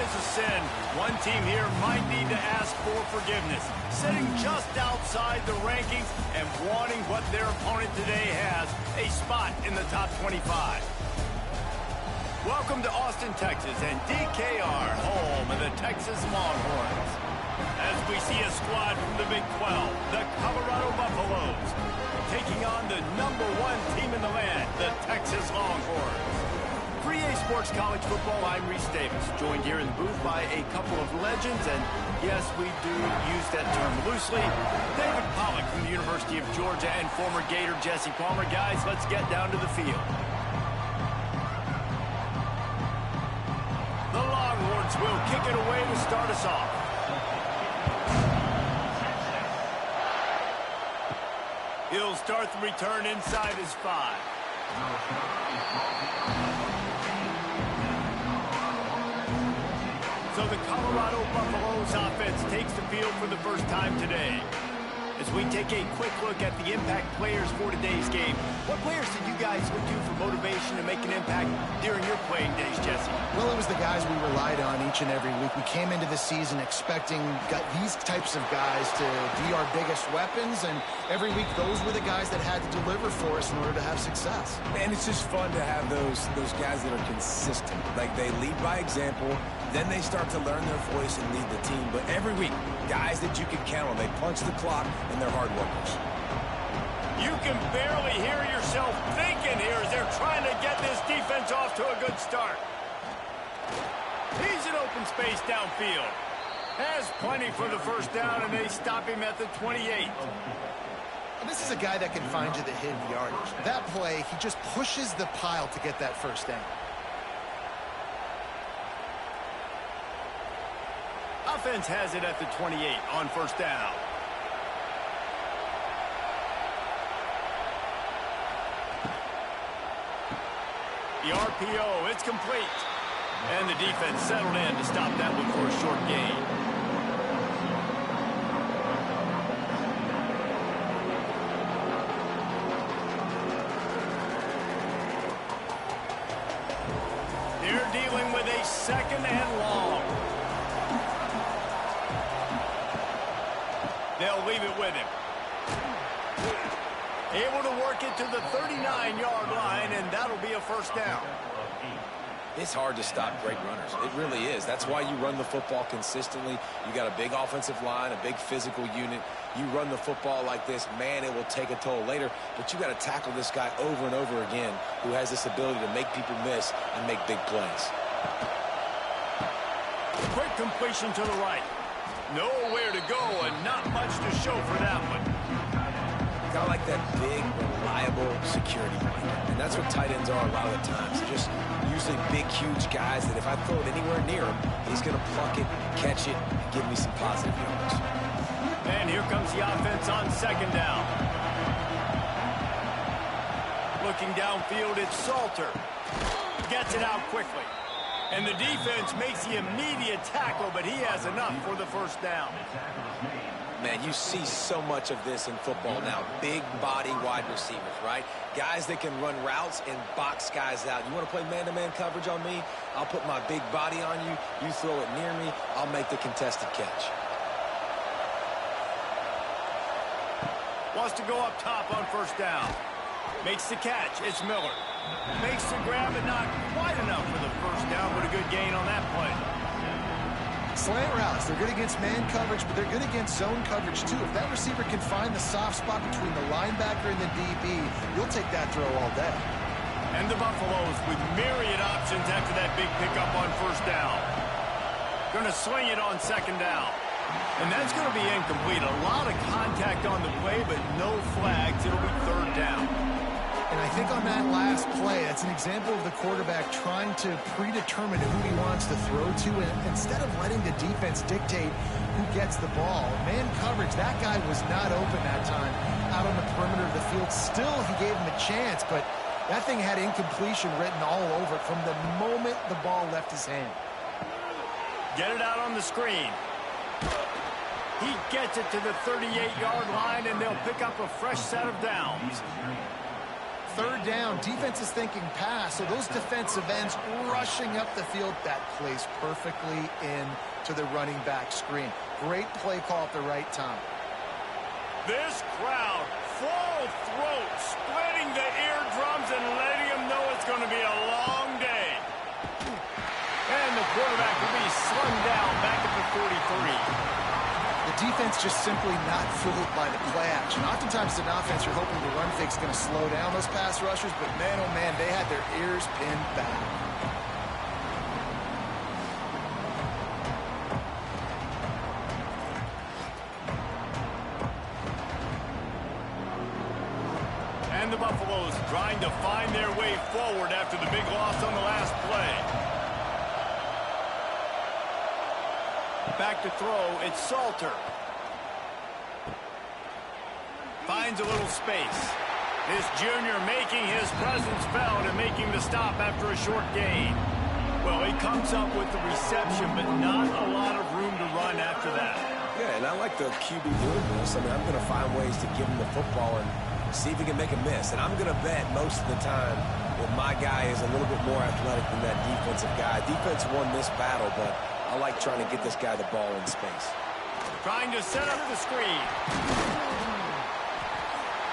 is a sin. One team here might need to ask for forgiveness, sitting just outside the rankings and wanting what their opponent today has, a spot in the top 25. Welcome to Austin, Texas, and DKR, home of the Texas Longhorns. As we see a squad from the Big 12, the Colorado Buffaloes, taking on the #1 team in the land, the Texas Longhorns. For EA Sports College Football, I'm Reese Davis, joined here in the booth by a couple of legends, and yes, we do use that term loosely. David Pollack from the University of Georgia and former Gator Jesse Palmer. Guys, let's get down to the field. The Longhorns will kick it away to start us off. He'll start the return inside his 5. So the Colorado Buffaloes offense takes the field for the first time today. As we take a quick look at the impact players for today's game, what players did you guys look to for motivation to make an impact during your playing days, Jesse? Well, it was the guys we relied on each and every week. We came into the season expecting these types of guys to be our biggest weapons, and every week those were the guys that had to deliver for us in order to have success. Man, it's just fun to have those guys that are consistent. Like, they lead by example, then they start to learn their voice and lead the team. But every week, guys that you can count on, they punch the clock, and they're hard workers. You can barely hear yourself thinking here as they're trying to get this defense off to a good start. He's in open space downfield. Has plenty for the first down, and they stop him at the 28. This is a guy that can find you the hidden yardage. That play, he just pushes the pile to get that first down. Offense has it at the 28 on first down. The RPO, it's complete. And the defense settled in to stop that one for a short gain. They're dealing with a second and long. They'll leave it with him. Able to work it to the 39-yard line, and that'll be a first down. It's hard to stop great runners. It really is. That's why you run the football consistently. You got a big offensive line, a big physical unit. You run the football like this, man, it will take a toll later. But you got to tackle this guy over and over again who has this ability to make people miss and make big plays. Quick completion to the right. Nowhere to go and not much to show for that one. Got like that big, reliable security blanket. And that's what tight ends are a lot of the times. They're just usually big, huge guys that if I throw it anywhere near him, he's going to pluck it, catch it, and give me some positive yards. And here comes the offense on second down. Looking downfield, it's Salter. Gets it out quickly. And the defense makes the immediate tackle, but he has enough for the first down. Man, you see so much of this in football now. Big body wide receivers, right? Guys that can run routes and box guys out. You want to play man-to-man coverage on me? I'll put my big body on you. You throw it near me, I'll make the contested catch. Wants to go up top on first down. Makes the catch. It's Miller. Makes the grab, and not quite enough for the first down, but a good gain on that play. Slant routes, they're good against man coverage, but they're good against zone coverage too. If that receiver can find the soft spot between the linebacker and the DB, you'll take that throw all day. And the Buffaloes with myriad options after that big pickup on first down. Going to swing it on second down. And that's going to be incomplete. A lot of contact on the play, but no flags. It'll be third down. And I think on that last play, that's an example of the quarterback trying to predetermine who he wants to throw to, and instead of letting the defense dictate who gets the ball. Man coverage, that guy was not open that time out on the perimeter of the field. Still, he gave him a chance, but that thing had incompletion written all over it from the moment the ball left his hand. Get it out on the screen. He gets it to the 38-yard line, and they'll pick up a fresh set of downs. third down. Defense is thinking pass, so those defensive ends rushing up the field. That plays perfectly into the running back screen. Great play call at the right time. This crowd, full throat, splitting the eardrums and letting them know it's going to be a long day. And the quarterback will be slung down back at the 43. The defense just simply not fooled by the play action. Oftentimes, an offense, you're hoping the run fake's going to slow down those pass rushers, but man, oh man, they had their ears pinned back. And the Buffaloes trying to find their way forward after the big loss on the last play. Back to throw, it's Salter. Finds a little space. This junior making his presence felt and making the stop after a short gain. Well, he comes up with the reception, but not a lot of room to run after that. Yeah, and I like the QB doing this. I mean, I'm going to find ways to give him the football and see if he can make a miss. And I'm going to bet most of the time that my guy is a little bit more athletic than that defensive guy. Defense won this battle, but I like trying to get this guy the ball in space. Trying to set up the screen.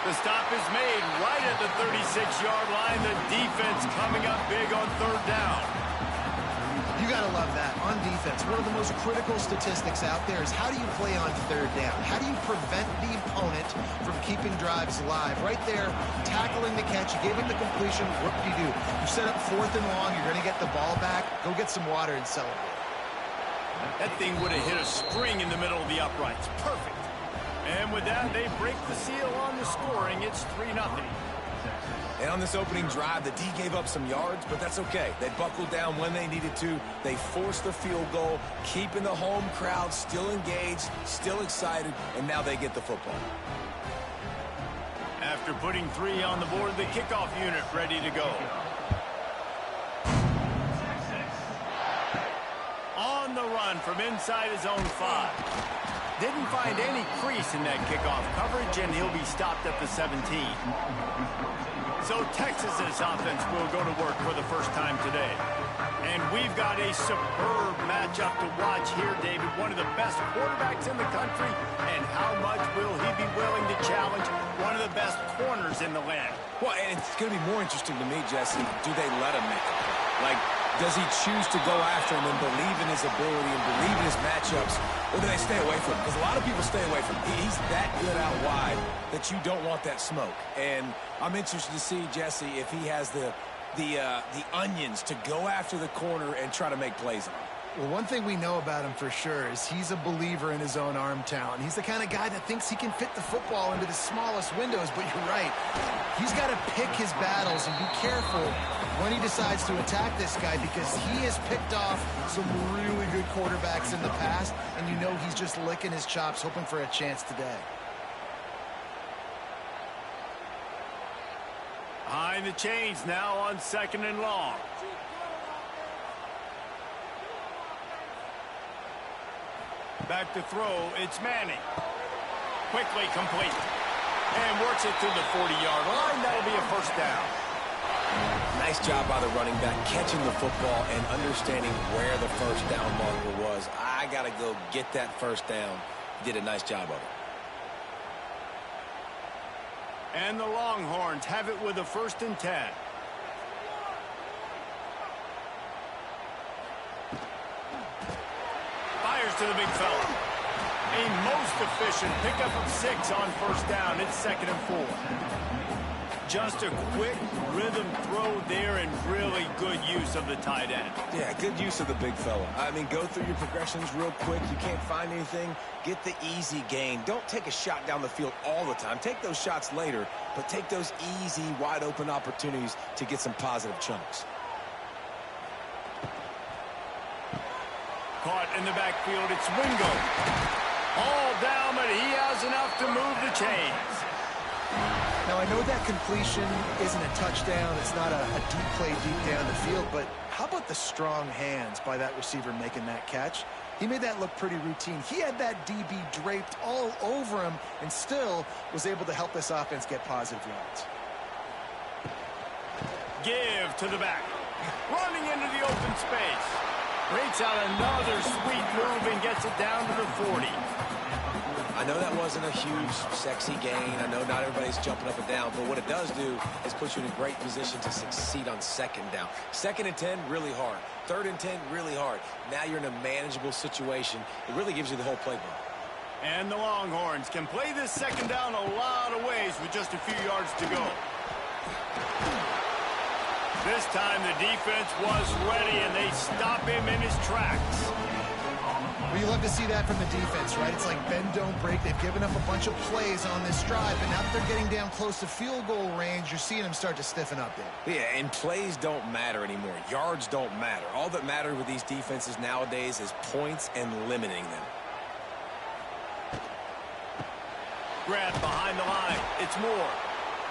The stop is made right at the 36-yard line. The defense coming up big on third down. You got to love that. On defense, one of the most critical statistics out there is how do you play on third down? How do you prevent the opponent from keeping drives alive? Right there, tackling the catch. You gave him the completion. What do? You set up fourth and long. You're going to get the ball back. Go get some water and celebrate. That thing would have hit a string in the middle of the uprights. Perfect. And with that, they break the seal on the scoring. It's 3-0. And on this opening drive, the D gave up some yards, but that's okay. They buckled down when they needed to. They forced the field goal, keeping the home crowd still engaged, still excited, and now they get the football. After putting 3 on the board, the kickoff unit ready to go. On the run from inside his own 5. Didn't find any crease in that kickoff coverage, and he'll be stopped at the 17. So Texas's offense will go to work for the first time today. And we've got a superb matchup to watch here, David. One of the best quarterbacks in the country. And how much will he be willing to challenge one of the best corners in the land? Well, and it's going to be more interesting to me, Jesse, do they let him make a play? Like, does he choose to go after him and believe in his ability and believe in his matchups, or do they stay away from him? Because a lot of people stay away from him. He's that good out wide that you don't want that smoke. And I'm interested to see, Jesse, if he has the onions to go after the corner and try to make plays on him. Well, one thing we know about him for sure is he's a believer in his own arm talent. He's the kind of guy that thinks he can fit the football into the smallest windows, but you're right. He's got to pick his battles and be careful when he decides to attack this guy, because he has picked off some really good quarterbacks in the past, and you know he's just licking his chops, hoping for a chance today. Behind the chains now on 2nd and long. Back to throw, it's Manning. Quickly complete. And works it through the 40-yard line. That'll be a first down. Nice job by the running back, catching the football and understanding where the first down marker was. I got to go get that first down. Did a nice job of it. And the Longhorns have it with a 1st and 10. Fires to the big fella. A most efficient pickup of 6 on first down. It's 2nd and 4. Just a quick rhythm throw there and really good use of the tight end. Yeah, good use of the big fella. I mean, go through your progressions real quick. You can't find anything. Get the easy gain. Don't take a shot down the field all the time. Take those shots later, but take those easy, wide-open opportunities to get some positive chunks. Caught in the backfield, it's Wingo. All down, but he has enough to move the chains. Now, I know that completion isn't a touchdown. It's not a deep play deep down the field, but how about the strong hands by that receiver making that catch? He made that look pretty routine. He had that DB draped all over him and still was able to help this offense get positive yards. give to the back. Running into the open space. Breaks out another sweet move and gets it down to the 40. I know that wasn't a huge, sexy gain. I know not everybody's jumping up and down, but what it does do is put you in a great position to succeed on second down. 2nd and 10, really hard. 3rd and 10, really hard. Now you're in a manageable situation. It really gives you the whole playbook. And the Longhorns can play this second down a lot of ways with just a few yards to go. This time the defense was ready, and they stop him in his tracks. Well, you love to see that from the defense, right? It's like bend, don't break. They've given up a bunch of plays on this drive, but now that they're getting down close to field goal range, you're seeing them start to stiffen up there. Yeah, and plays don't matter anymore. Yards don't matter. All that matters with these defenses nowadays is points and limiting them. Grab behind the line. It's Moore.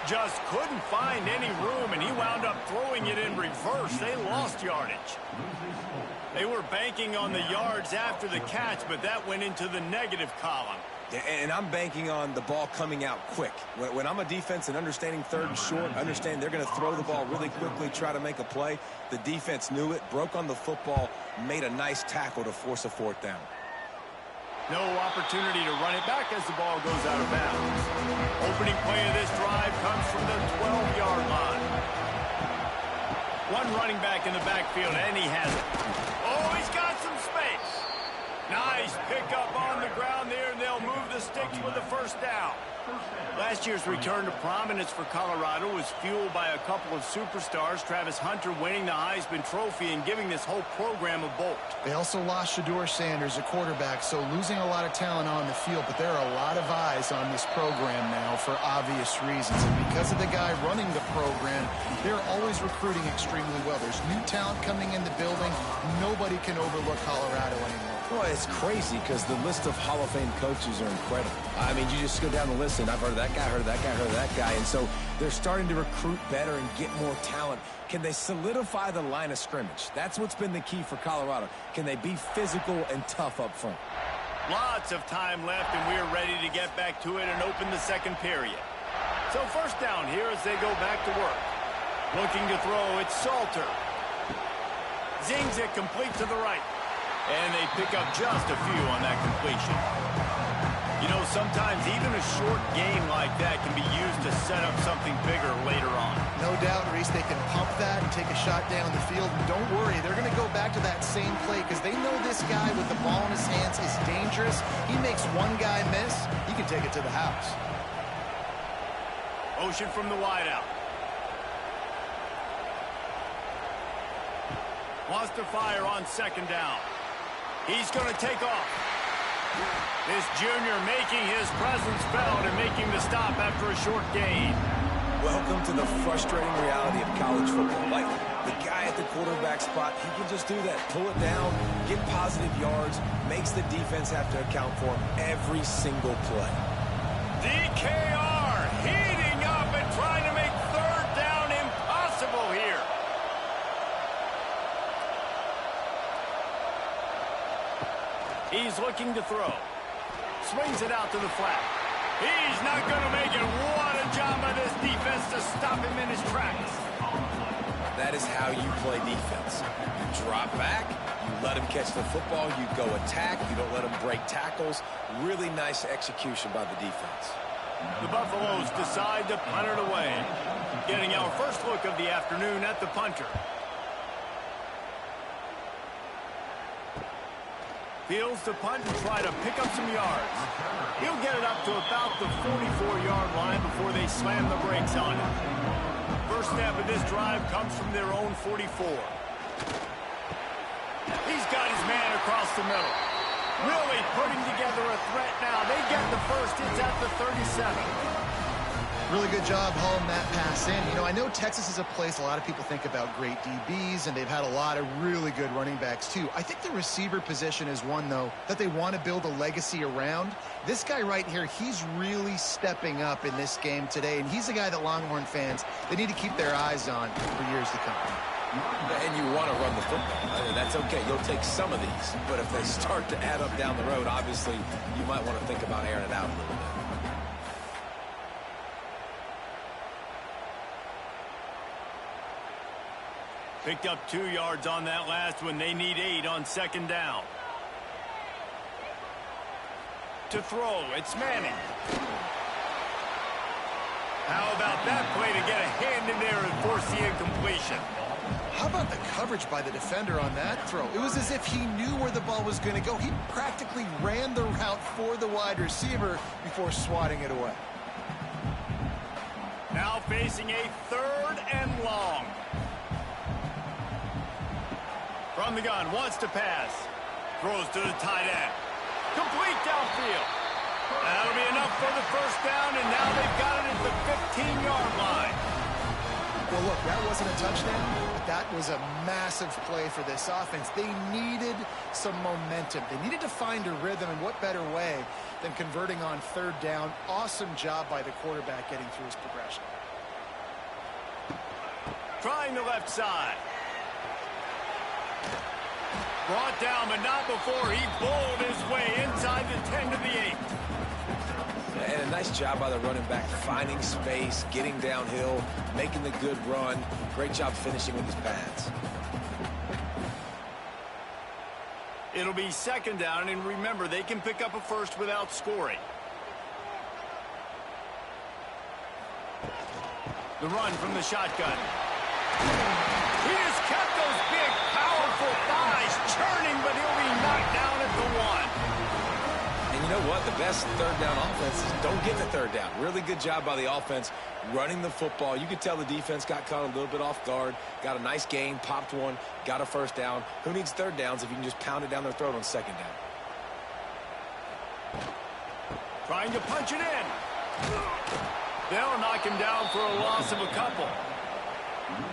Just couldn't find any room, and he wound up throwing it in reverse. They lost yardage. They were banking on the yards after the catch, but that went into the negative column. Yeah, and I'm banking on the ball coming out quick. When I'm a defense and understanding 3rd and short, understand they're going to throw the ball really quickly, try to make a play. The defense knew it, broke on the football, made a nice tackle to force a 4th down. No opportunity to run it back as the ball goes out of bounds. Opening play of this drive comes from the 12-yard line. One running back in the backfield, and he has it. Oh, he's got some space. Nice pickup on the ground there, and they'll move the sticks with the 1st down. Last year's return to prominence for Colorado was fueled by a couple of superstars, Travis Hunter winning the Heisman Trophy and giving this whole program a bolt. They also lost Shedeur Sanders, a quarterback, so losing a lot of talent on the field, but there are a lot of eyes on this program now for obvious reasons. And because of the guy running the program, they're always recruiting extremely well. There's new talent coming in the building. Nobody can overlook Colorado anymore. Well, it's crazy because the list of Hall of Fame coaches are incredible. I mean, you just go down the list, and I've heard of that guy, heard of that guy, heard of that guy. And so they're starting to recruit better and get more talent. Can they solidify the line of scrimmage? That's what's been the key for Colorado. Can they be physical and tough up front? Lots of time left, and we're ready to get back to it and open the 2nd period. So 1st down here as they go back to work. Looking to throw, it's Salter. Zings it complete to the right. And they pick up just a few on that completion. You know, sometimes even a short game like that can be used to set up something bigger later on. No doubt, Reese, they can pump that and take a shot down the field. And don't worry, they're going to go back to that same play because they know this guy with the ball in his hands is dangerous. He makes one guy miss, he can take it to the house. Motion from the wideout. Wants to fire on 2nd down. He's going to take off. This junior making his presence felt and making the stop after a short gain. Welcome to the frustrating reality of college football. Like, the guy at the quarterback spot, he can just do that. Pull it down, get positive yards, makes the defense have to account for him every single play. DKR heating up and trying to make 3rd down impossible here. He's looking to throw. Swings it out to the flat. He's not going to make it. What a job by this defense to stop him in his tracks. That is how you play defense. You drop back, you let him catch the football, you go attack, you don't let him break tackles. Really nice execution by the defense. The Buffaloes decide to punt it away. Getting our first look of the afternoon at the punter. Fields to punt and try to pick up some yards. He'll get it up to about the 44-yard line before they slam the brakes on it. First snap of this drive comes from their own 44. He's got his man across the middle. Really putting together a threat now. They get the first. It's at the 37. Really good job hauling that pass in. You know, I know Texas is a place a lot of people think about great DBs, and they've had a lot of really good running backs, too. I think the receiver position is one, though, that they want to build a legacy around. This guy right here, he's really stepping up in this game today, and he's a guy that Longhorn fans, they need to keep their eyes on for years to come. And you want to run the football. I mean, that's okay. You'll take some of these. But if they start to add up down the road, obviously, you might want to think about airing it out a little bit. Picked up 2 yards on that last one. They need 8 on second down. To throw, it's Manning. How about that play to get a hand in there and force the incompletion? How about the coverage by the defender on that throw? It was as if he knew where the ball was going to go. He practically ran the route for the wide receiver before swatting it away. Now facing a 3rd and long. From the gun, wants to pass. Throws to the tight end. Complete downfield. That'll be enough for the first down, and now they've got it at the 15-yard line. Well, look, that wasn't a touchdown, but that was a massive play for this offense. They needed some momentum. They needed to find a rhythm, and what better way than converting on 3rd down. Awesome job by the quarterback getting through his progression. Trying the left side. Brought down, but not before he bowled his way inside the 10 to the 8. And a nice job by the running back, finding space, getting downhill, making the good run. Great job finishing with his pads. It'll be second down, and remember, they can pick up a first without scoring. The run from the shotgun. He has kept those big, powerful thighs churning, but he'll be knocked down at the 1. And you know what? The best 3rd down offenses don't get the 3rd down. Really good job by the offense running the football. You could tell the defense got caught a little bit off guard. Got a nice gain, popped one, got a first down. Who needs 3rd downs if you can just pound it down their throat on 2nd down? Trying to punch it in. They'll knock him down for a loss of a couple.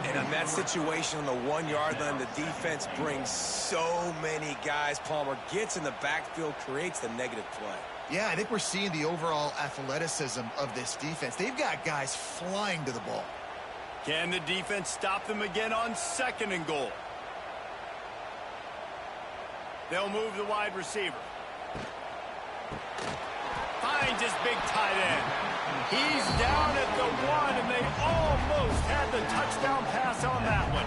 And in that situation on the 1-yard line, the defense brings so many guys. Palmer gets in the backfield, creates the negative play. Yeah, I think we're seeing the overall athleticism of this defense. They've got guys flying to the ball. Can the defense stop them again on 2nd and goal? They'll move the wide receiver. Finds his big tight end. He's down at the 1, and they almost had the touchdown pass on that one.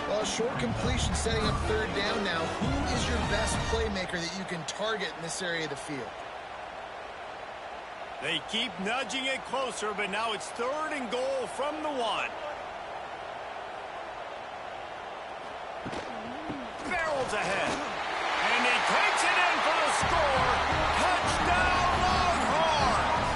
Well, short completion setting up 3rd down now. Who is your best playmaker that you can target in this area of the field? They keep nudging it closer, but now it's 3rd and goal from the 1. Barrels ahead. And he takes it in for the score. Touchdown, Longhorns!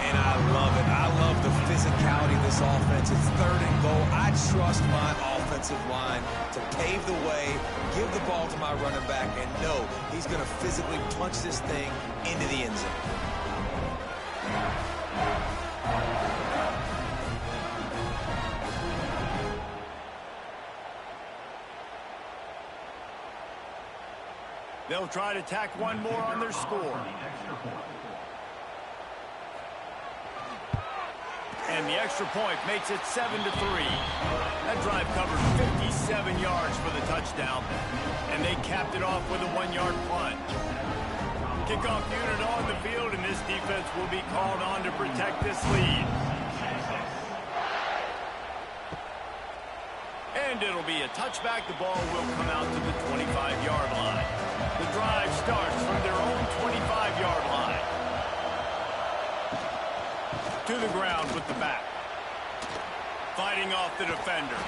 And I love it. I love the physicality of this offense. It's 3rd and goal. I trust my offensive line to pave the way, give the ball to my running back, and know he's going to physically punch this thing into the end zone. They'll try to tack one more on their score. And the extra point makes it 7-3. That drive covered 57 yards for the touchdown. And they capped it off with a 1-yard punt. Kickoff unit on the field, and this defense will be called on to protect this lead. And it'll be a touchback. The ball will come out to the 25-yard line. The drive starts from their own 25-yard line. To the ground with the back. Fighting off the defender.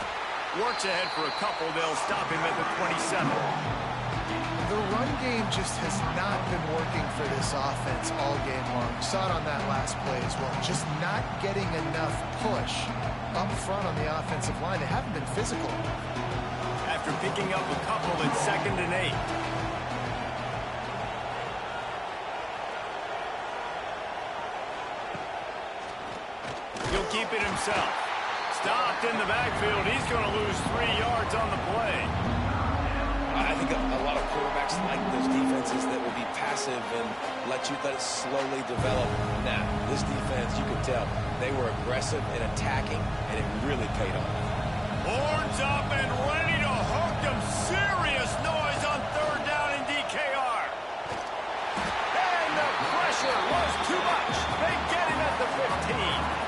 Works ahead for a couple. They'll stop him at the 27. The run game just has not been working for this offense all game long. You saw it on that last play as well. Just not getting enough push up front on the offensive line. They haven't been physical. After picking up a couple at 2nd and 8. He'll keep it himself. Stopped in the backfield. He's going to lose 3 yards on the play. I think a lot of quarterbacks like those defenses that will be passive and let it slowly develop. Now, this defense, you could tell, they were aggressive in attacking, and it really paid off. Horns up and ready to hook them. Serious noise on 3rd down in DKR. And the pressure was too much. They get him at the 15.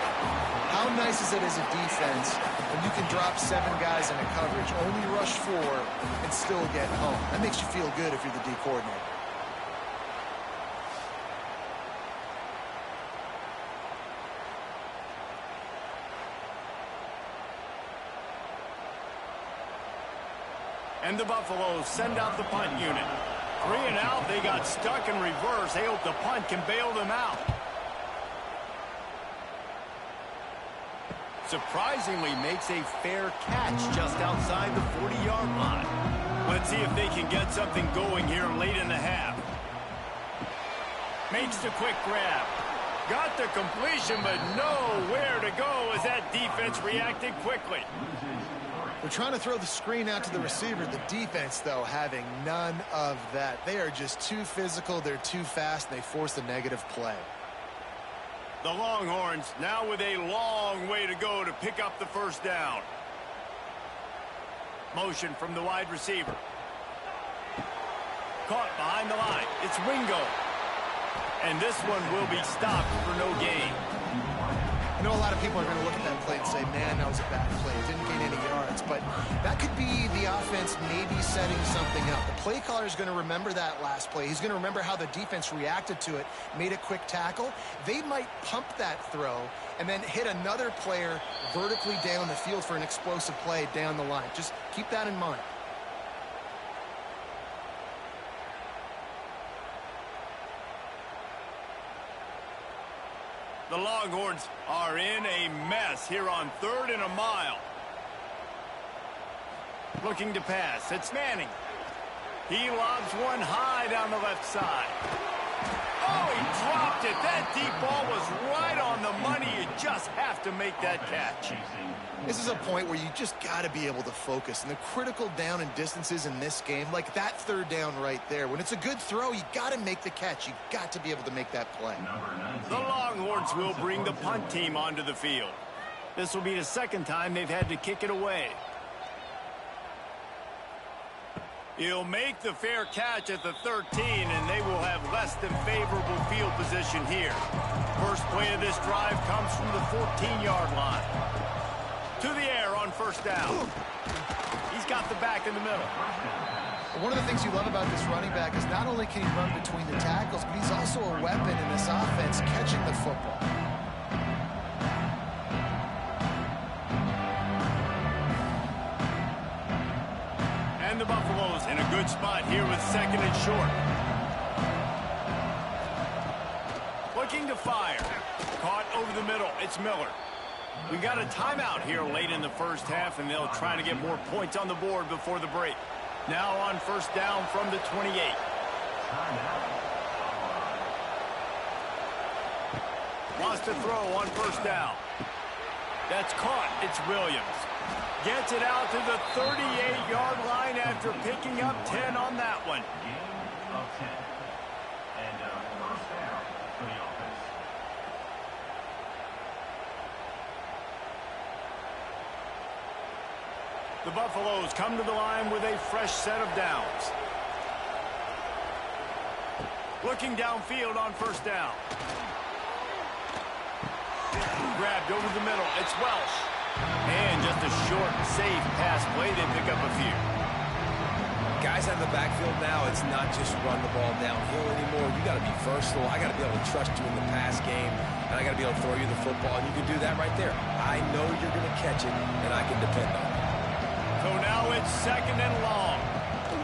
How nice is it as a defense when you can drop 7 guys into coverage, only rush 4, and still get home? That makes you feel good if you're the D coordinator. And the Buffaloes send out the punt unit. 3 and out, they got stuck in reverse. They hope the punt can bail them out. Surprisingly makes a fair catch just outside the 40-yard line. Let's see if they can get something going here late in the half. Makes the quick grab. Got the completion, but nowhere to go as that defense reacted quickly. They're trying to throw the screen out to the receiver. The defense, though, having none of that. They are just too physical. They're too fast. And they force a negative play. The Longhorns now with a long way to go to pick up the first down. Motion from the wide receiver. Caught behind the line. It's Ringo. And this one will be stopped for no gain. I know a lot of people are going to look at that play and say, man, that was a bad play. It didn't gain any yards. But that could be the offense maybe setting something up. The play caller is going to remember that last play. He's going to remember how the defense reacted to it, made a quick tackle. They might pump that throw and then hit another player vertically down the field for an explosive play down the line. Just keep that in mind. The Longhorns are in a mess here on 3rd and a mile. Looking to pass. It's Manning. He lobs one high down the left side. Oh, he dropped it. That deep ball was right on the money. You just have to make that catch. This is a point where you just got to be able to focus. And the critical down and distances in this game, like that 3rd down right there, when it's a good throw, you got to make the catch. You got to be able to make that play. The Longhorns will bring the punt team onto the field. This will be the 2nd time they've had to kick it away. He'll make the fair catch at the 13, and they will have less than favorable field position here. First play of this drive comes from the 14-yard line. To the air on 1st down. He's got the back in the middle. One of the things you love about this running back is not only can he run between the tackles, but he's also a weapon in this offense catching the football. And the Buffaloes in a good spot here with 2nd and short. Looking to fire. Caught over the middle. It's Miller. We got a timeout here late in the first half, and they'll try to get more points on the board before the break. Now on 1st down from the 28. Wants to throw on 1st down. That's caught. It's Williams. Gets it out to the 38-yard line after picking up 10 on that one. The Buffaloes come to the line with a fresh set of downs. Looking downfield on 1st down. Grabbed over the middle. It's Welsh. And just a short, safe pass play. They pick up a few. Guys out of the backfield now, it's not just run the ball downhill anymore. You got to be versatile. I got to be able to trust you in the pass game, and I got to be able to throw you the football, and you can do that right there. I know you're going to catch it, and I can depend on it. So now it's 2nd and long.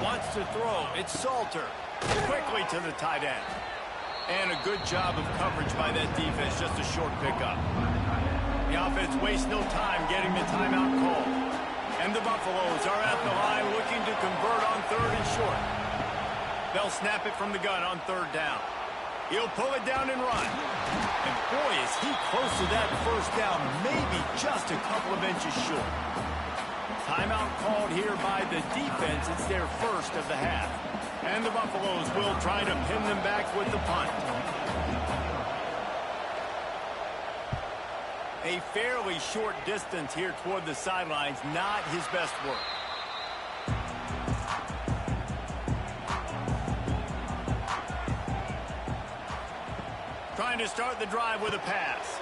Wants to throw. It's Salter. Quickly to the tight end. And a good job of coverage by that defense. Just a short pickup. The offense wastes no time getting the timeout call. And the Buffaloes are at the line looking to convert on 3rd and short. They'll snap it from the gun on 3rd down. He'll pull it down and run. And boy, is he close to that 1st down. Maybe just a couple of inches short. Timeout called here by the defense. It's their 1st of the half. And the Buffaloes will try to pin them back with the punt. A fairly short distance here toward the sidelines. Not his best work. Trying to start the drive with a pass.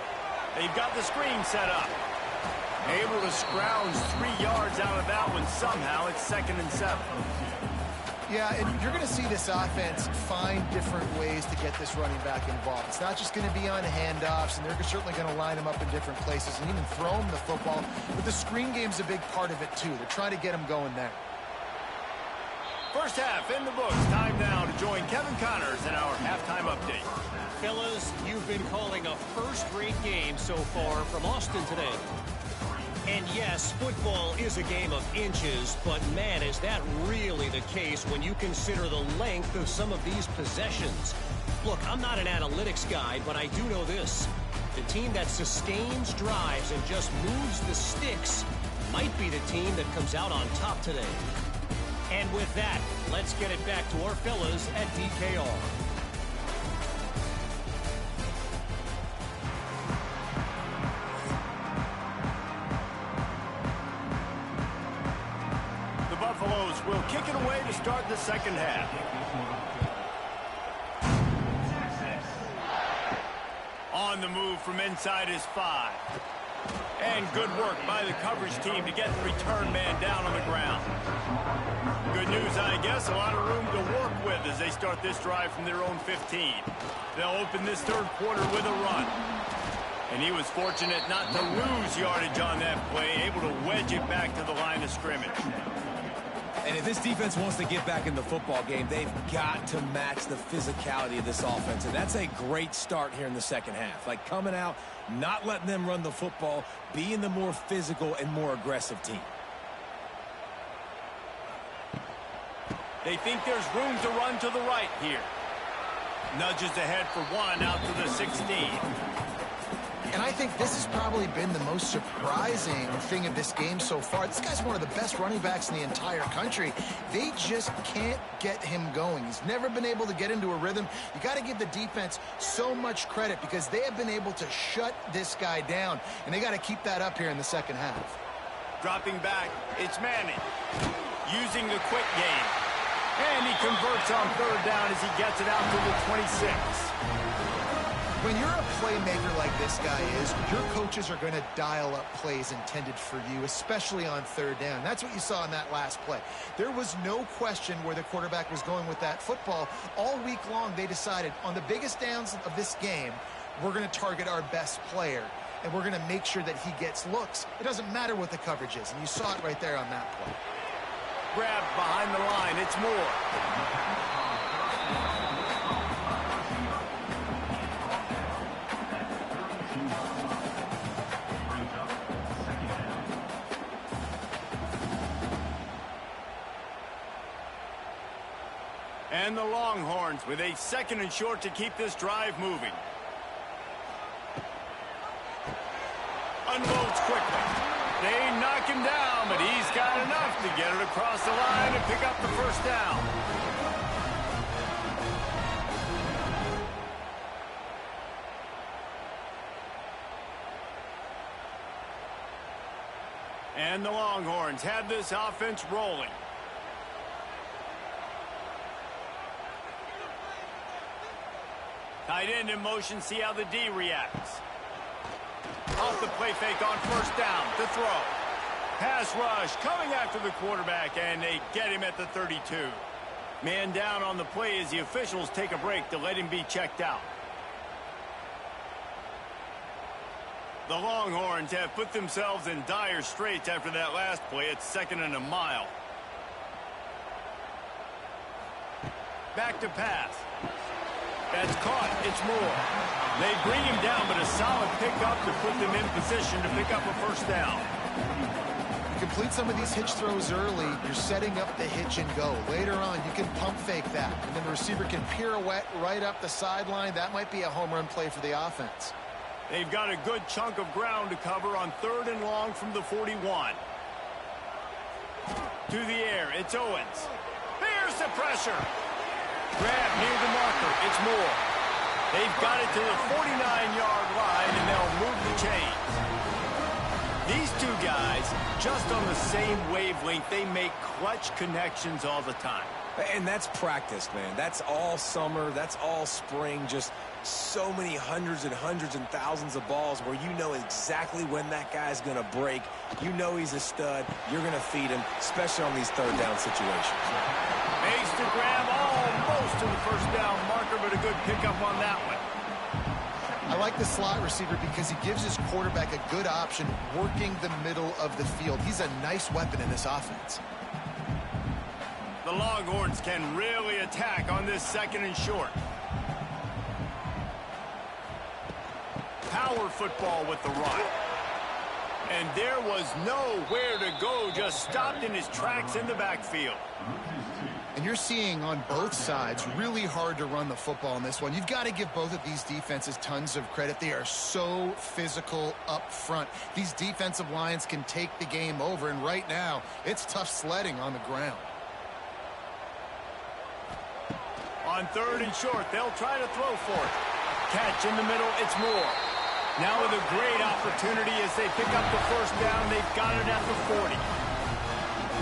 They've got the screen set up. Able to scrounge 3 yards out of that one somehow. It's 2nd and 7. Yeah, and you're going to see this offense find different ways to get this running back involved. It's not just going to be on handoffs, and they're certainly going to line him up in different places and even throw him the football. But the screen game's a big part of it, too. They're trying to get him going there. First half in the books. Time now to join Kevin Connors in our halftime update. Fellas, you've been calling a first-rate game so far from Austin today. And yes, football is a game of inches, but man, is that really the case when you consider the length of some of these possessions. Look, I'm not an analytics guy, but I do know this. The team that sustains drives and just moves the sticks might be the team that comes out on top today. And with that, let's get it back to our fellas at DKR. Buffaloes will kick it away to start the second half. On the move from inside his 5. And good work by the coverage team to get the return man down on the ground. Good news, I guess, a lot of room to work with as they start this drive from their own 15. They'll open this third quarter with a run. And he was fortunate not to lose yardage on that play, able to wedge it back to the line of scrimmage. And if this defense wants to get back in the football game, they've got to match the physicality of this offense. And that's a great start here in the second half. Like coming out, not letting them run the football, being the more physical and more aggressive team. They think there's room to run to the right here. Nudges ahead for 1 out to the 16. And I think this has probably been the most surprising thing of this game so far. This guy's one of the best running backs in the entire country. They just can't get him going. He's never been able to get into a rhythm. You got to give the defense so much credit because they have been able to shut this guy down. And they got to keep that up here in the second half. Dropping back, it's Manning. Using the quick game. And he converts on third down as he gets it out to the 26. When you're a playmaker like this guy is, your coaches are going to dial up plays intended for you, especially on third down. That's what you saw in that last play. There was no question where the quarterback was going with that football. All week long, they decided on the biggest downs of this game, we're going to target our best player, and we're going to make sure that he gets looks. It doesn't matter what the coverage is, and you saw it right there on that play. Grabbed behind the line. It's Moore. And the Longhorns with a 2nd and short to keep this drive moving. Unloads quickly. They knock him down, but he's got enough to get it across the line and pick up the first down. And the Longhorns have this offense rolling. Tight end in motion, see how the D reacts. Off the play fake on first down to throw. Pass rush coming after the quarterback, and they get him at the 32. Man down on the play as the officials take a break to let him be checked out. The Longhorns have put themselves in dire straits after that last play. It's 2nd and a mile. Back to pass. That's caught. It's Moore. They bring him down, but a solid pickup to put them in position to pick up a first down. You complete some of these hitch throws early, you're setting up the hitch and go. Later on, you can pump fake that, and then the receiver can pirouette right up the sideline. That might be a home run play for the offense. They've got a good chunk of ground to cover on 3rd and long from the 41. To the air, it's Owens. There's the pressure. Grab near the marker. It's Moore. They've got it to the 49-yard line, and they'll move the chains. These two guys, just on the same wavelength, they make clutch connections all the time. And that's practice, man. That's all summer. That's all spring. Just so many hundreds and thousands of balls where you know exactly when that guy's going to break. You know he's a stud. You're going to feed him, especially on these third down situations. Makes the grab almost to the first down marker, but a good pickup on that one. I like the slot receiver because he gives his quarterback a good option working the middle of the field. He's a nice weapon in this offense. The Longhorns can really attack on this second and short. Power football with the run. And there was nowhere to go, just stopped in his tracks in the backfield. And you're seeing on both sides really hard to run the football in this one. You've got to give both of these defenses tons of credit. They are so physical up front. These defensive lines can take the game over, and right now it's tough sledding on the ground. On third and short, they'll try to throw for it. Catch in the middle, it's Moore. Now with a great opportunity as they pick up the first down, they've got it at the 40.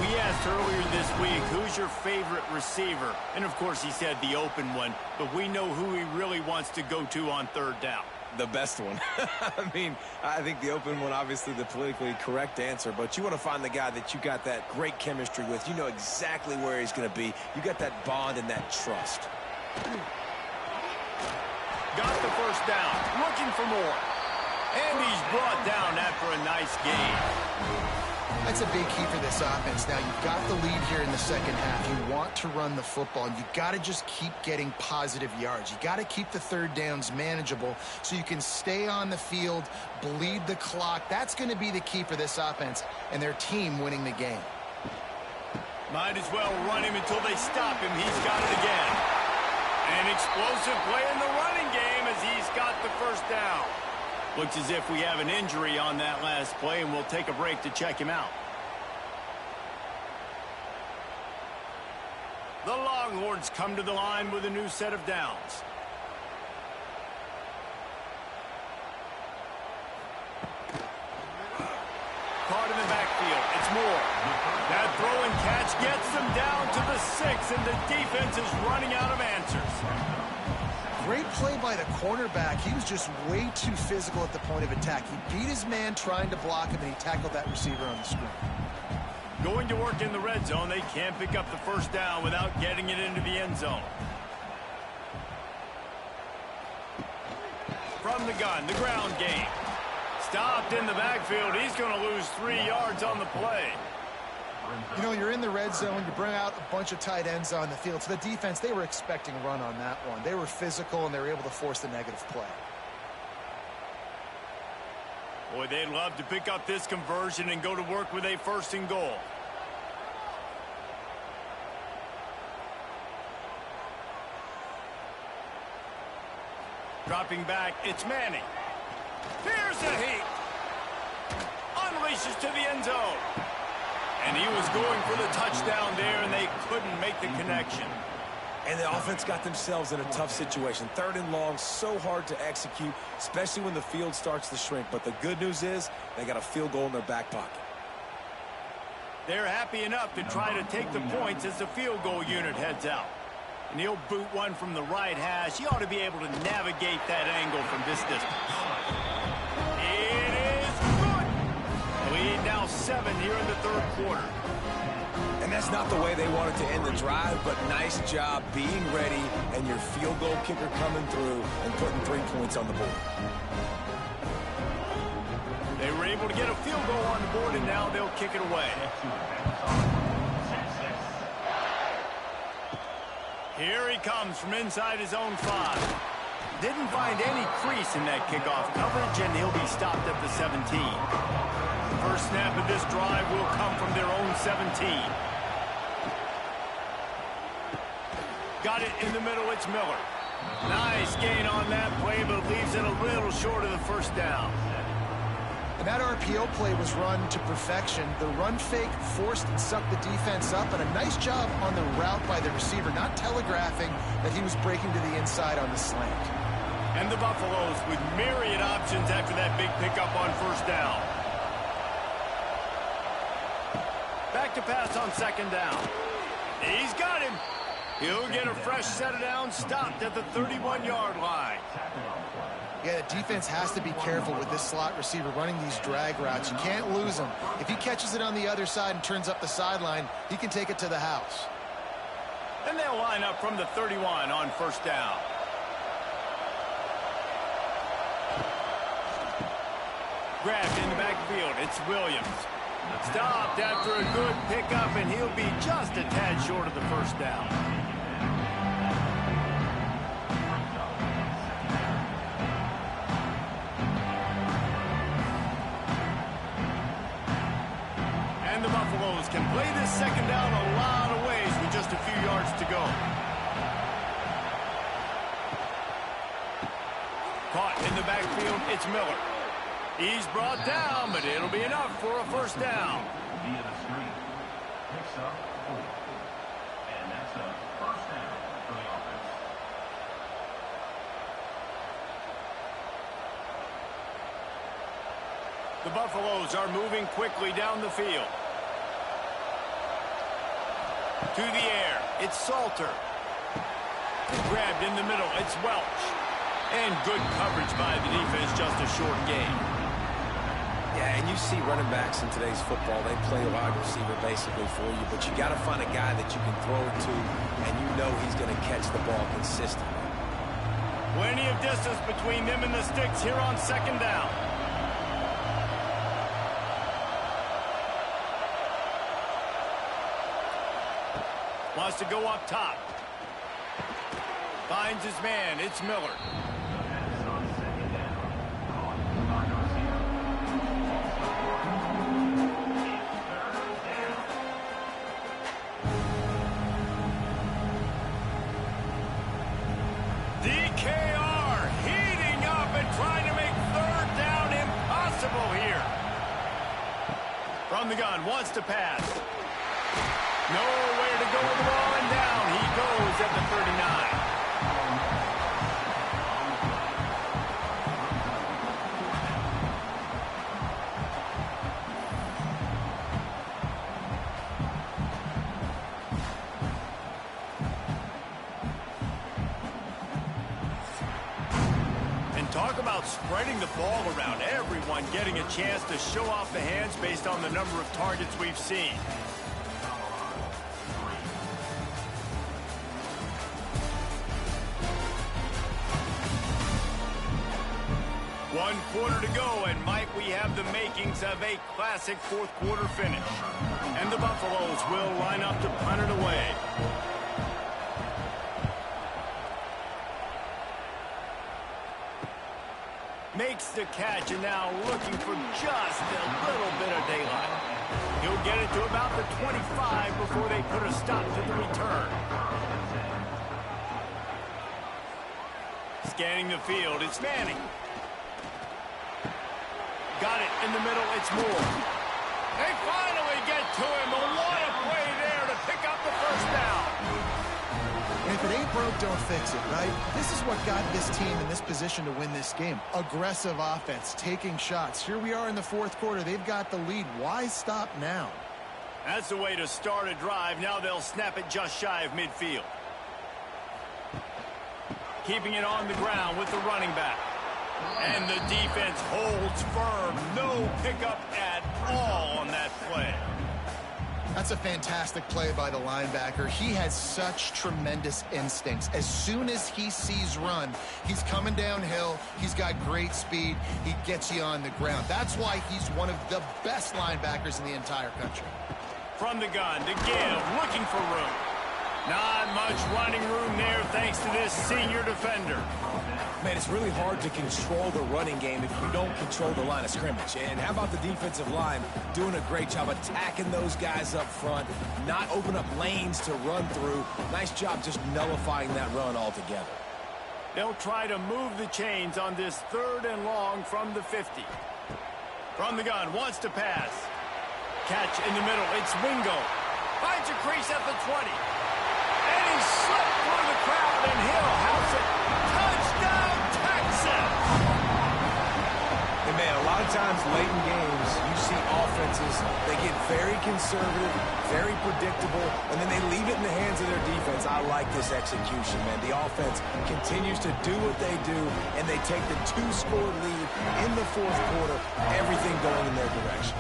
We asked earlier this week, who's your favorite receiver? And of course he said the open one, but we know who he really wants to go to on third down. The best one. I mean, I think the open one, obviously the politically correct answer, but you want to find the guy that you got that great chemistry with. You know exactly where he's going to be. You got that bond and that trust. Got the first down, looking for more. And he's brought down after a nice game. That's a big key for this offense. Now, you've got the lead here in the second half. You want to run the football, and you've got to just keep getting positive yards. You've got to keep the third downs manageable so you can stay on the field, bleed the clock. That's going to be the key for this offense and their team winning the game. Might as well run him until they stop him. He's got it again. An explosive play in the running game as he's got the first down. Looks as if we have an injury on that last play, and we'll take a break to check him out. The Longhorns come to the line with a new set of downs. Caught in the backfield. It's Moore. That throw and catch gets them down to the 6, and the defense is running out of answers. Great play by the cornerback. He was just way too physical at the point of attack. He beat his man trying to block him, and he tackled that receiver on the screen. Going to work in the red zone. They can't pick up the first down without getting it into the end zone. From the gun, the ground game. Stopped in the backfield. He's going to lose 3 yards on the play. You know, you're in the red zone. You bring out a bunch of tight ends on the field. So the defense, they were expecting a run on that one. They were physical, and they were able to force the negative play. Boy, they'd love to pick up this conversion and go to work with a first and goal. Dropping back, it's Manning. Here's a heat. Unleashes to the end zone. And he was going for the touchdown there, and they couldn't make the connection. And the offense got themselves in a tough situation. Third and long, so hard to execute, especially when the field starts to shrink. But the good news is they got a field goal in their back pocket. They're happy enough to try to take the points as the field goal unit heads out. And he'll boot one from the right hash. He ought to be able to navigate that angle from this distance. It is good. Lead now 7 here in the third quarter. And that's not the way they wanted to end the drive, but nice job being ready and your field goal kicker coming through and putting 3 points on the board. They were able to get a field goal on the board, and now they'll kick it away. Here he comes from inside his own 5. Didn't find any crease in that kickoff coverage, and he'll be stopped at the 17. First snap of this drive will come from their own 17. Got it in the middle, it's Miller. Nice gain on that play, but leaves it a little short of the first down. And that RPO play was run to perfection. The run fake forced and sucked the defense up, and a nice job on the route by the receiver, not telegraphing that he was breaking to the inside on the slant. And the Buffaloes with myriad options after that big pickup on first down. Back to pass on second down. He's got him. He'll get a fresh set of downs stopped at the 31-yard line. Yeah, the defense has to be careful with this slot receiver running these drag routes. You can't lose him. If he catches it on the other side and turns up the sideline, he can take it to the house. And they'll line up from the 31 on first down. Grabbed in the backfield. It's Williams. Stopped after a good pickup, and he'll be just a tad short of the first down. And the Buffaloes can play this second down a lot of ways with just a few yards to go. Caught in the backfield, it's Miller. He's brought down, but it'll be enough for a first down. Via the screen. Picks up 4. And that's a first down for the offense. The Buffaloes are moving quickly down the field. To the air, it's Salter. Grabbed in the middle, it's Welch. And good coverage by the defense, just a short gain. Yeah, and you see running backs in today's football, they play a wide receiver basically for you, but you got to find a guy that you can throw it to, and you know he's going to catch the ball consistently. Plenty of distance between them and the sticks here on second down. Wants to go up top. Finds his man, it's Miller. From the gun, wants to pass. Nowhere to go with the ball, and down he goes at the 39. Talk about spreading the ball around. Everyone getting a chance to show off the hands based on the number of targets we've seen. One quarter to go, and Mike, we have the makings of a classic fourth quarter finish. And the Buffaloes will line up to punt it away. Makes the catch, and now looking for just a little bit of daylight. He'll get it to about the 25 before they put a stop to the return. Scanning the field, it's Manning. Got it in the middle, it's Moore. They finally get to him, but what a play there to pick up the first down. And if it ain't broke, don't fix it, right? This is what got this team in this position to win this game. Aggressive offense, taking shots. Here we are in the fourth quarter. They've got the lead. Why stop now? That's the way to start a drive. Now they'll snap it just shy of midfield. Keeping it on the ground with the running back. And the defense holds firm. No pickup at all on that play. That's a fantastic play by the linebacker. He has such tremendous instincts. As soon as he sees run, he's coming downhill. He's got great speed. He gets you on the ground. That's why he's one of the best linebackers in the entire country. From the gun to give, looking for room. Not much running room there thanks to this senior defender. Man, it's really hard to control the running game if you don't control the line of scrimmage. And how about the defensive line doing a great job attacking those guys up front, not open up lanes to run through. Nice job just nullifying that run altogether. They'll try to move the chains on this third and long from the 50. From the gun, wants to pass. Catch in the middle, it's Wingo. Finds a crease at the 20. And he slipped through the crowd, and he'll house it. Touchdown, Texas! And man, a lot of times late in games, you see offense offenses, they get very conservative, very predictable, and then they leave it in the hands of their defense. I like this execution, man. The offense continues to do what they do, and they take the 2-score lead in the fourth quarter, everything going in their direction.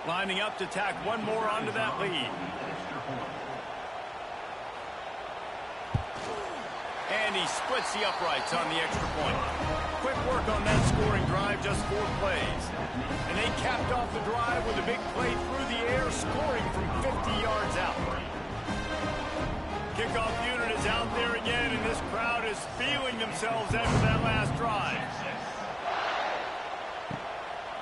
Lining up to tack one more onto that lead. And he splits the uprights on the extra point. Quick work on that scoring drive, just 4 plays. And they capped off the drive with a big play through the air, scoring from 50 yards out. Kickoff unit is out there again, and this crowd is feeling themselves after that last drive.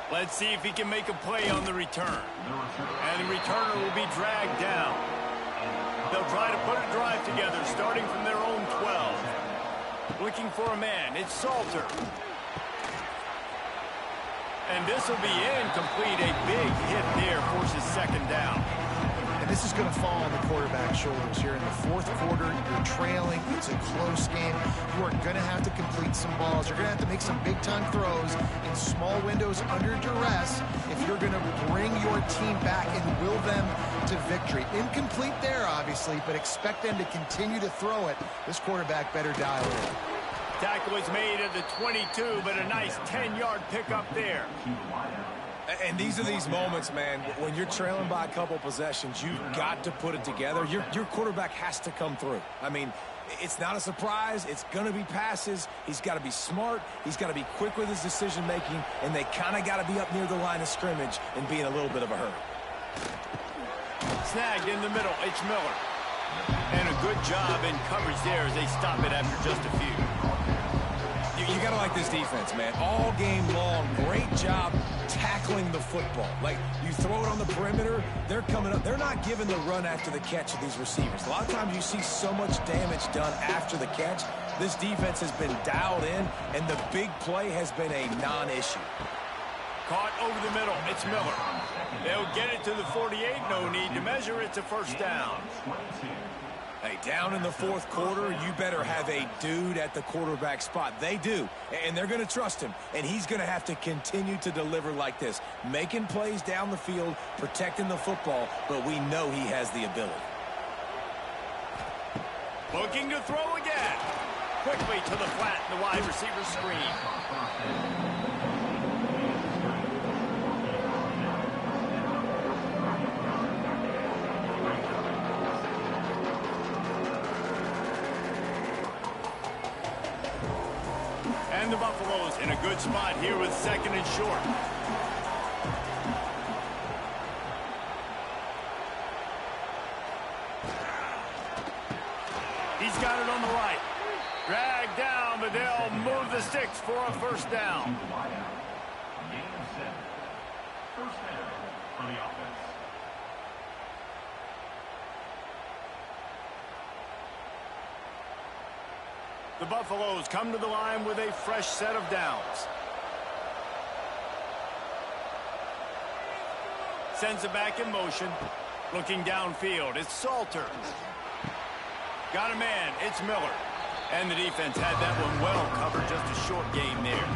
Let's see if he can make a play on the return. And the returner will be dragged down. They'll try to put a drive together, starting from their own 12. Looking for a man. It's Salter. And this will be incomplete. A big hit there forces second down. And this is going to fall on the quarterback's shoulders here in the fourth quarter. You're trailing. It's a close game. You are going to have to complete some balls. You're going to have to make some big-time throws in small windows under duress if you're going to bring your team back and will them to victory. Incomplete there, obviously, but expect them to continue to throw it. This quarterback better dial in. Tackle is made at the 22, but a nice 10-yard pickup there. And these are these moments, man, when you're trailing by a couple possessions, you've got to put it together. Your quarterback has to come through. I mean, it's not a surprise. It's going to be passes. He's got to be smart. He's got to be quick with his decision-making, and they kind of got to be up near the line of scrimmage and be in a little bit of a hurry. Snagged in the middle. It's Miller. And a good job in coverage there as they stop it after just a few. You got to like this defense, man. All game long, great job tackling the football. Like, you throw it on the perimeter, they're coming up. They're not giving the run after the catch of these receivers. A lot of times you see so much damage done after the catch. This defense has been dialed in, and the big play has been a non-issue. Caught over the middle. It's Miller. They'll get it to the 48. No need to measure. It's a first down. Hey, down in the fourth quarter, you better have a dude at the quarterback spot. They do, and they're going to trust him, and he's going to have to continue to deliver like this, making plays down the field, protecting the football, but we know he has the ability. Looking to throw again. Quickly to the flat, the wide receiver screen. And the Buffaloes in a good spot here with second and short. He's got it on the right. Dragged down, but they'll move the sticks for a first down. Gain of 7. First down for the offense. The Buffaloes come to the line with a fresh set of downs. Sends it back in motion. Looking downfield, it's Salter. Got a man, it's Miller. And the defense had that one well covered, just a short game there.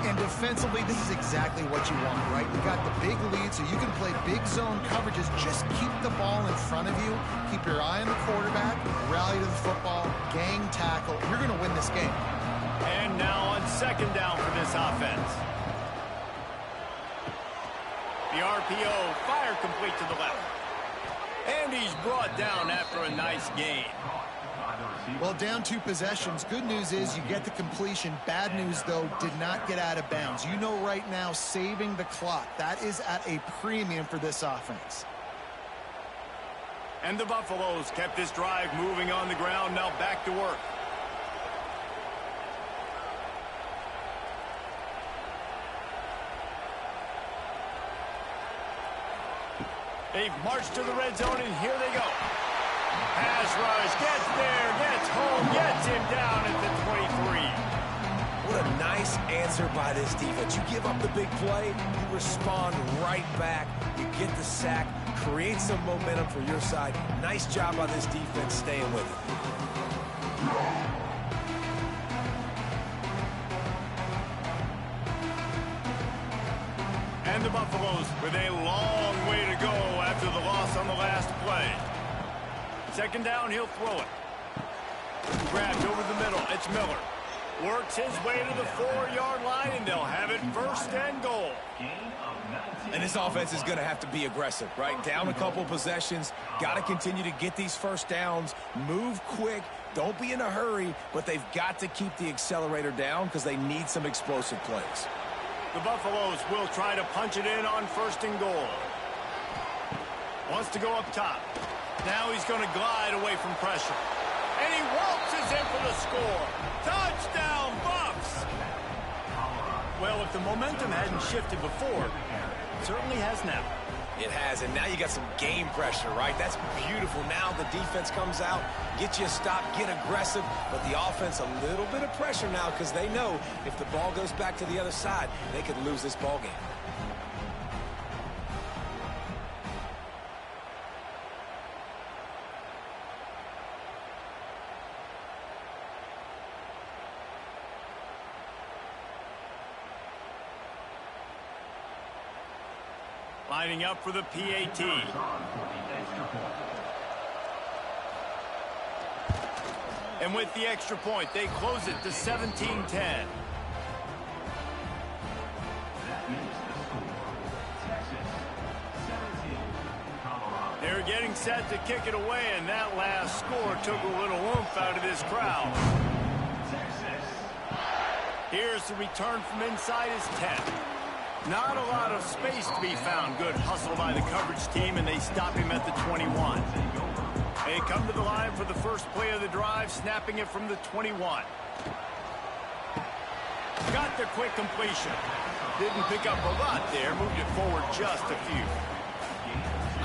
And defensively, this is exactly what you want, right? You got the big lead, so you can play big zone coverages. Just keep the ball in front of you. Keep your eye on the quarterback. Rally to the football. Gang tackle. You're going to win this game. And now on second down for this offense. The RPO, fire complete to the left. And he's brought down after a nice gain. Well, down 2 possessions. Good news is you get the completion. Bad news, though, did not get out of bounds. You know right now, saving the clock. That is at a premium for this offense. And the Buffaloes kept this drive moving on the ground. Now back to work. They've marched to the red zone, and here they go. Pass rush, gets there, gets home, gets him down at the 23. What a nice answer by this defense. You give up the big play, you respond right back, you get the sack, create some momentum for your side. Nice job by this defense staying with it. And the Buffaloes with a long way to go after the loss on the last play. Second down, he'll throw it. Grabbed over the middle. It's Miller. Works his way to the 4-yard line, and they'll have it first and goal. And this offense is going to have to be aggressive, right? Down a couple possessions. Got to continue to get these first downs. Move quick. Don't be in a hurry, but they've got to keep the accelerator down because they need some explosive plays. The Buffaloes will try to punch it in on first and goal. Wants to go up top. Now he's going to glide away from pressure. And he waltzes in for the score. Touchdown, Buffs! Well, if the momentum hadn't shifted before, it certainly has now. It has, and now you got some game pressure, right? That's beautiful. Now the defense comes out, get you a stop, get aggressive, but the offense a little bit of pressure now because they know if the ball goes back to the other side, they could lose this ball game. Lining up for the PAT. And with the extra point, they close it to 17-10. They're getting set to kick it away, and that last score took a little oomph out of this crowd. Here's the return from inside his 10. Not a lot of space to be found. Good hustle by the coverage team, and they stop him at the 21. They come to the line for the first play of the drive, snapping it from the 21. Got the quick completion. Didn't pick up a lot there, moved it forward just a few.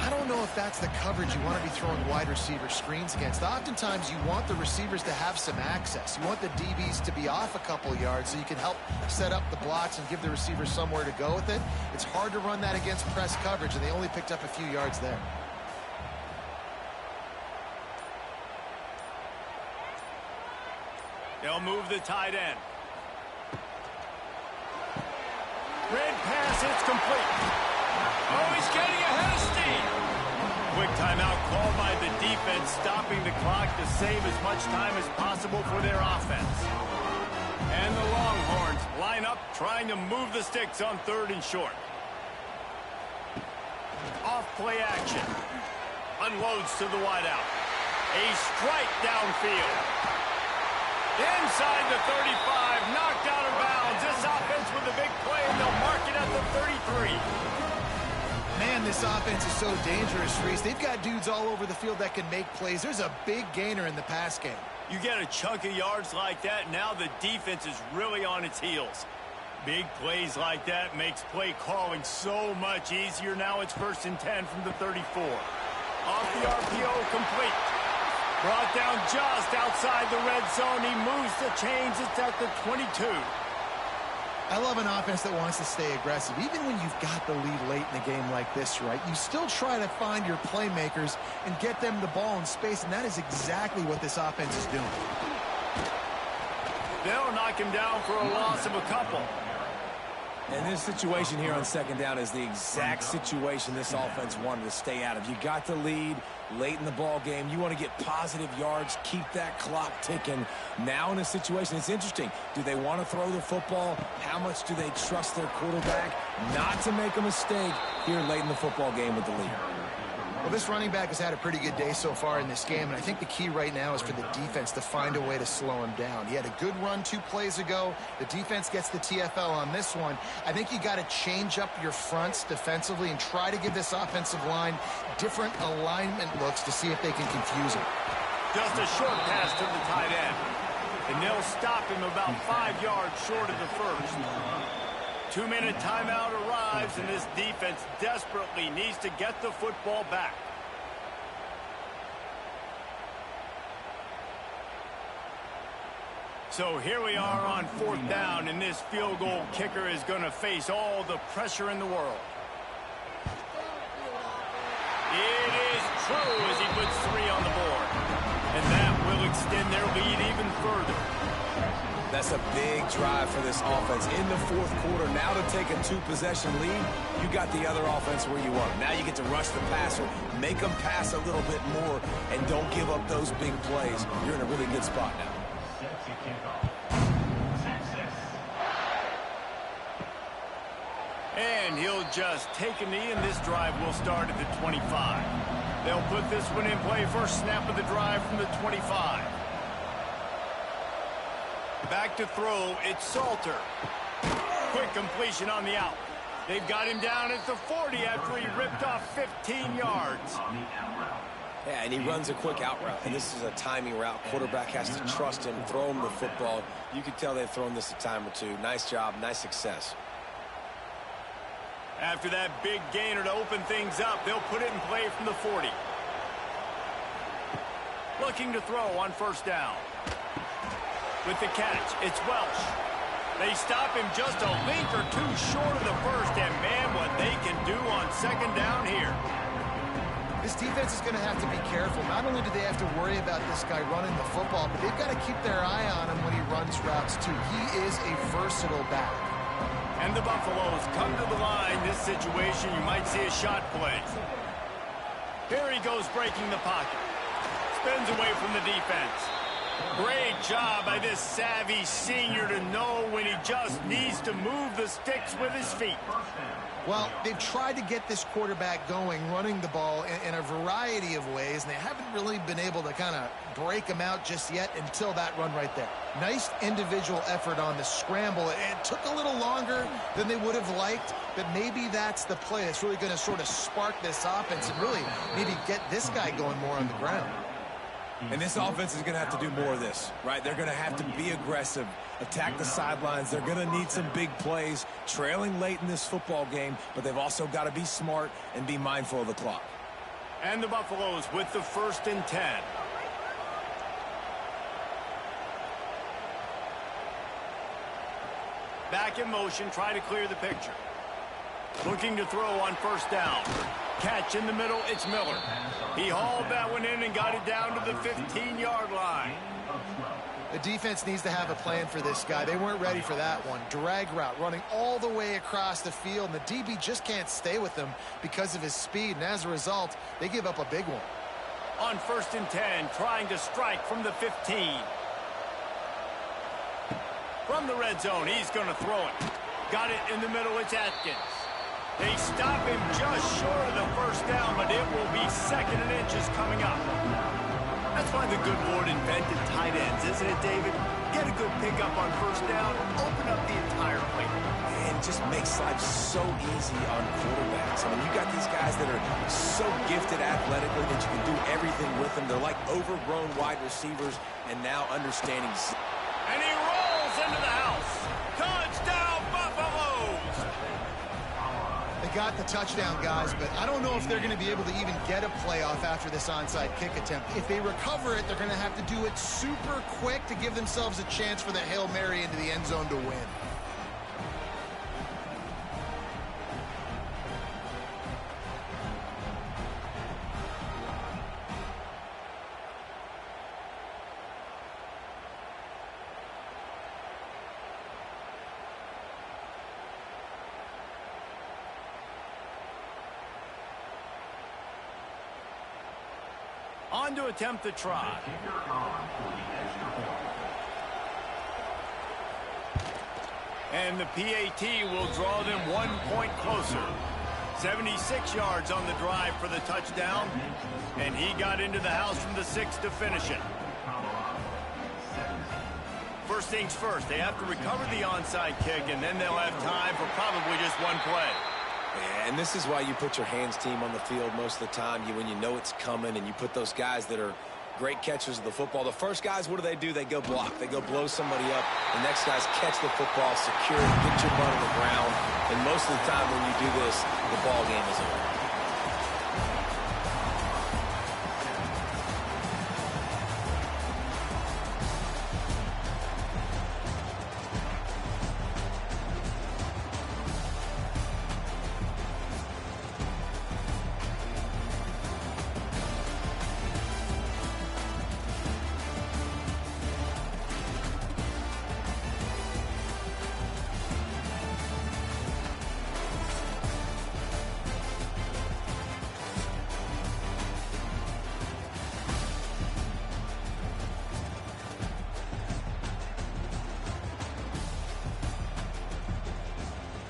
I don't know if that's the coverage you want to be throwing wide receiver screens against. Oftentimes, you want the receivers to have some access. You want the DBs to be off a couple yards so you can help set up the blocks and give the receivers somewhere to go with it. It's hard to run that against press coverage, and they only picked up a few yards there. They'll move the tight end. Red pass, it's complete. Oh, he's getting ahead of steam. Quick timeout called by the defense, stopping the clock to save as much time as possible for their offense. And the Longhorns line up, trying to move the sticks on third and short. Off play action. Unloads to the wideout. A strike downfield. Inside the 35, knocked out of bounds. This offense with a big play, and they'll mark it at the 33. Man, this offense is so dangerous, Reese. They've got dudes all over the field that can make plays. There's a big gainer in the pass game. You get a chunk of yards like that, now the defense is really on its heels. Big plays like that makes play calling so much easier. Now it's first and 10 from the 34. Off the RPO, complete. Brought down just outside the red zone. He moves the chains. It's at the 22. I love an offense that wants to stay aggressive. Even when you've got the lead late in a game like this, right, you still try to find your playmakers and get them the ball in space, and that is exactly what this offense is doing. They'll knock him down for a loss of a couple. And this situation here on second down is the exact situation this offense wanted to stay out of. You got the lead late in the ball game. You want to get positive yards, keep that clock ticking. Now in a situation, it's interesting. Do they want to throw the football? How much do they trust their quarterback not to make a mistake here late in the football game with the lead? Well, this running back has had a pretty good day so far in this game, and I think the key right now is for the defense to find a way to slow him down. He had a good run 2 plays ago. The defense gets the TFL on this one. I think you got to change up your fronts defensively and try to give this offensive line different alignment looks to see if they can confuse him. Just a short pass to the tight end. And they'll stop him about 5 yards short of the first. 2-minute timeout arrives, and this defense desperately needs to get the football back. So here we are on 4th down, and this field goal kicker is going to face all the pressure in the world. It is true as he puts 3 on the board. And that will extend their lead even further. That's a big drive for this offense in the 4th quarter. Now to take a 2-possession lead, you got the other offense where you want them. Now you get to rush the passer, make them pass a little bit more, and don't give up those big plays. You're in a really good spot now. And he'll just take a knee, and this drive will start at the 25. They'll put this one in play first snap of the drive from the 25. Back to throw, it's Salter. Quick completion on the out. They've got him down at the 40 after he ripped off 15 yards. Yeah, and he runs a quick out route, and this is a timing route. Quarterback has to trust him, throw him the football. You can tell they've thrown this a time or two. Nice job, nice success. After that big gainer to open things up, they'll put it in play from the 40. Looking to throw on 1st down. With the catch, it's Welsh. They stop him just a link or 2 short of the first, and man, what they can do on 2nd down here. This defense is going to have to be careful. Not only do they have to worry about this guy running the football, but they've got to keep their eye on him when he runs routes, too. He is a versatile back. And the Buffaloes come to the line. This situation, you might see a shot play. Here he goes breaking the pocket. Spins away from the defense. Great job by this savvy senior to know when he just needs to move the sticks with his feet. Well, they've tried to get this quarterback going, running the ball in a variety of ways, and they haven't really been able to kind of break him out just yet until that run right there. Nice individual effort on the scramble. It took a little longer than they would have liked, but maybe that's the play that's really going to sort of spark this offense and really maybe get this guy going more on the ground. And this offense is going to have to do more of this, right? They're going to have to be aggressive, attack the sidelines. They're going to need some big plays, trailing late in this football game, but they've also got to be smart and be mindful of the clock. And the Buffaloes with the 1st and 10. Back in motion, try to clear the picture. Looking to throw on 1st down. Catch in the middle, it's Miller. He hauled that one in and got it down to the 15-yard line. The defense needs to have a plan for this guy. They weren't ready for that one. Drag route running all the way across the field, and the DB just can't stay with him because of his speed, and as a result, they give up a big one. On 1st and 10, trying to strike from the 15. From the red zone, he's going to throw it. Got it in the middle, it's Atkins. They stop him just short of the 1st down, but it will be 2nd and inches coming up. That's why the good Lord invented tight ends, isn't it, David? Get a good pickup on 1st down, open up the entire plate. And it just makes life so easy on quarterbacks. I mean, you got these guys that are so gifted athletically that you can do everything with them. They're like overgrown wide receivers, and now understanding. And he rolls into the house. Touchdown, Buffaloes! They got the touchdown, guys, but I don't know if they're going to be able to even get a playoff after this onside kick attempt. If they recover it, they're going to have to do it super quick to give themselves a chance for the Hail Mary into the end zone to win. On to attempt the try. And the PAT will draw them 1 point closer. 76 yards on the drive for the touchdown. And he got into the house from the 6 to finish it. First things first, they have to recover the onside kick, and then they'll have time for probably just one play. And this is why you put your hands team on the field most of the time. When you know it's coming, and you put those guys that are great catchers of the football. The first guys, what do? They go block. They go blow somebody up. The next guys catch the football, secure it, get your butt on the ground. And most of the time when you do this, the ball game is over.